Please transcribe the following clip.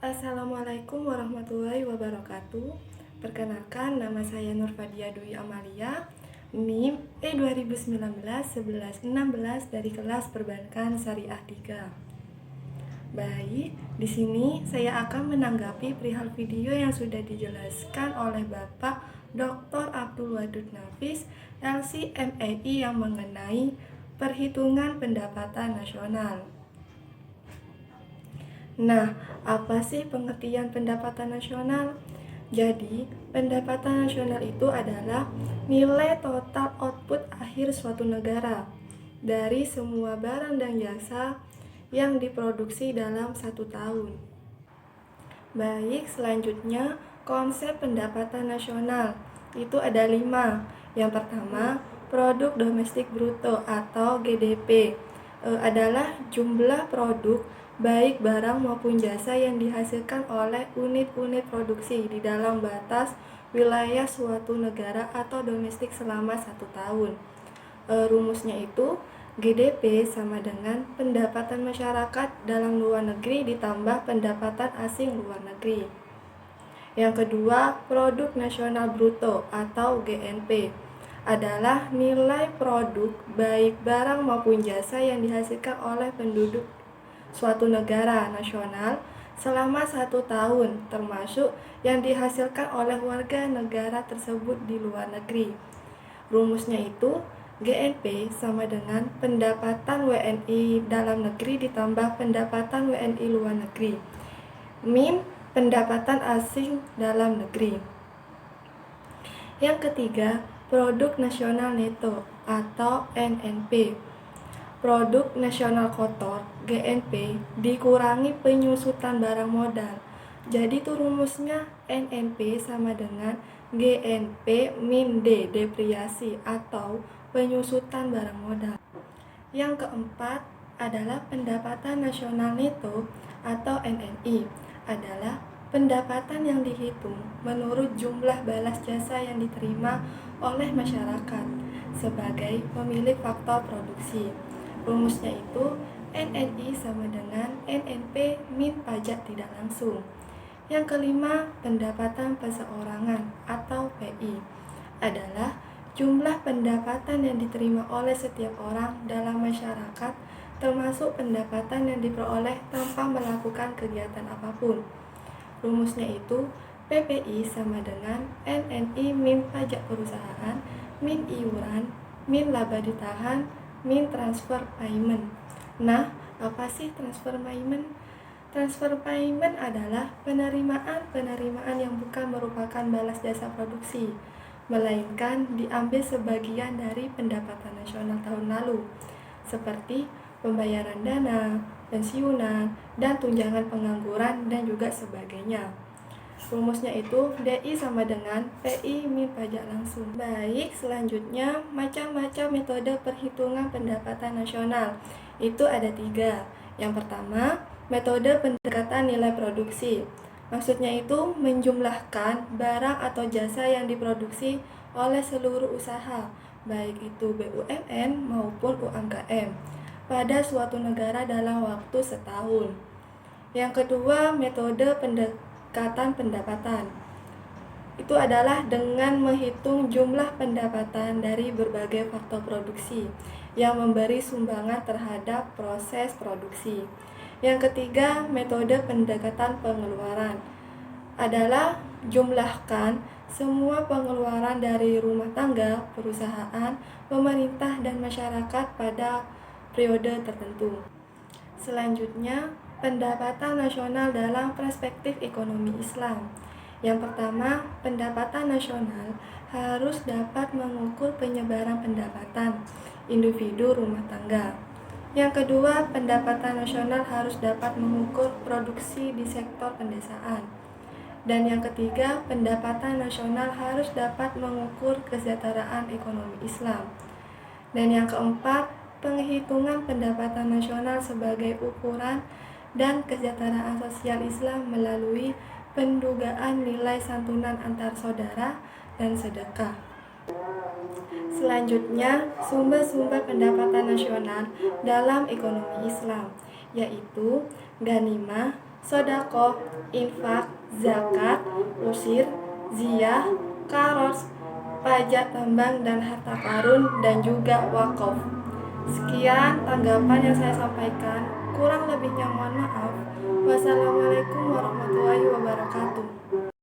Assalamualaikum warahmatullahi wabarakatuh. Perkenalkan, nama saya Nurfadia Dwi Amalia, NIM E2019-1116 dari kelas Perbankan Syariah 3. Baik, di sini saya akan menanggapi perihal video yang sudah dijelaskan oleh Bapak Dr. Abdul Wadud Nafis, LC-MAI, yang mengenai perhitungan pendapatan nasional. Nah, apa sih pengertian pendapatan nasional? Jadi, pendapatan nasional itu adalah nilai total output akhir suatu negara dari semua barang dan jasa yang diproduksi dalam satu tahun. Baik, selanjutnya konsep pendapatan nasional itu ada 5. Yang pertama, produk domestik bruto atau GDP adalah jumlah produk baik barang maupun jasa yang dihasilkan oleh unit-unit produksi di dalam batas wilayah suatu negara atau domestik selama 1 tahun. Rumusnya itu GDP sama dengan pendapatan masyarakat dalam luar negeri ditambah pendapatan asing luar negeri. Yang kedua, produk nasional bruto atau GNP adalah nilai produk baik barang maupun jasa yang dihasilkan oleh penduduk suatu negara nasional selama 1 tahun, termasuk yang dihasilkan oleh warga negara tersebut di luar negeri. Rumusnya itu GNP sama dengan pendapatan WNI dalam negeri ditambah pendapatan WNI luar negeri min pendapatan asing dalam negeri. Yang ketiga, produk nasional neto atau NNP. Produk nasional kotor GNP dikurangi penyusutan barang modal. Jadi itu rumusnya NNP sama dengan GNP min D, depresiasi atau penyusutan barang modal. Yang keempat adalah pendapatan nasional neto atau NNI, adalah pendapatan yang dihitung menurut jumlah balas jasa yang diterima oleh masyarakat sebagai pemilik faktor produksi. Rumusnya itu NNI sama dengan NNP min pajak tidak langsung. Yang kelima, pendapatan perseorangan atau PI adalah jumlah pendapatan yang diterima oleh setiap orang dalam masyarakat, termasuk pendapatan yang diperoleh tanpa melakukan kegiatan apapun. Rumusnya itu PPI sama dengan NNI min pajak perusahaan min iuran min laba ditahan min transfer payment. Nah, apa sih transfer payment? Transfer payment adalah penerimaan yang bukan merupakan balas jasa produksi, melainkan diambil sebagian dari pendapatan nasional tahun lalu, seperti pembayaran dana, pensiunan, dan tunjangan pengangguran, dan juga sebagainya. Rumusnya itu DI sama dengan PI min pajak langsung. Baik, selanjutnya macam-macam metode perhitungan pendapatan nasional. Itu ada 3. Yang pertama, metode pendekatan nilai produksi. Maksudnya itu menjumlahkan barang atau jasa yang diproduksi oleh seluruh usaha, baik itu BUMN maupun UMKM, pada suatu negara dalam waktu setahun. Yang kedua, metode pendekatan pendapatan. Itu adalah dengan menghitung jumlah pendapatan dari berbagai faktor produksi yang memberi sumbangan terhadap proses produksi. Yang ketiga, metode pendekatan pengeluaran adalah jumlahkan semua pengeluaran dari rumah tangga, perusahaan, pemerintah, dan masyarakat pada periode tertentu. Selanjutnya, pendapatan nasional dalam perspektif ekonomi Islam. Yang pertama, pendapatan nasional harus dapat mengukur penyebaran pendapatan individu rumah tangga. Yang kedua, pendapatan nasional harus dapat mengukur produksi di sektor pedesaan. Dan yang ketiga, pendapatan nasional harus dapat mengukur kesejahteraan ekonomi Islam. Dan yang keempat, penghitungan pendapatan nasional sebagai ukuran dan kesejahteraan sosial Islam melalui pendugaan nilai santunan antar saudara dan sedekah. Selanjutnya, sumber-sumber pendapatan nasional dalam ekonomi Islam, yaitu ghanimah, Sodako, infak, zakat, usir, ziyah, karos, pajak tambang dan harta karun, dan juga wakaf. Sekian tanggapan yang saya sampaikan. Kurang lebihnya mohon maaf. Wassalamualaikum warahmatullahi wabarakatuh.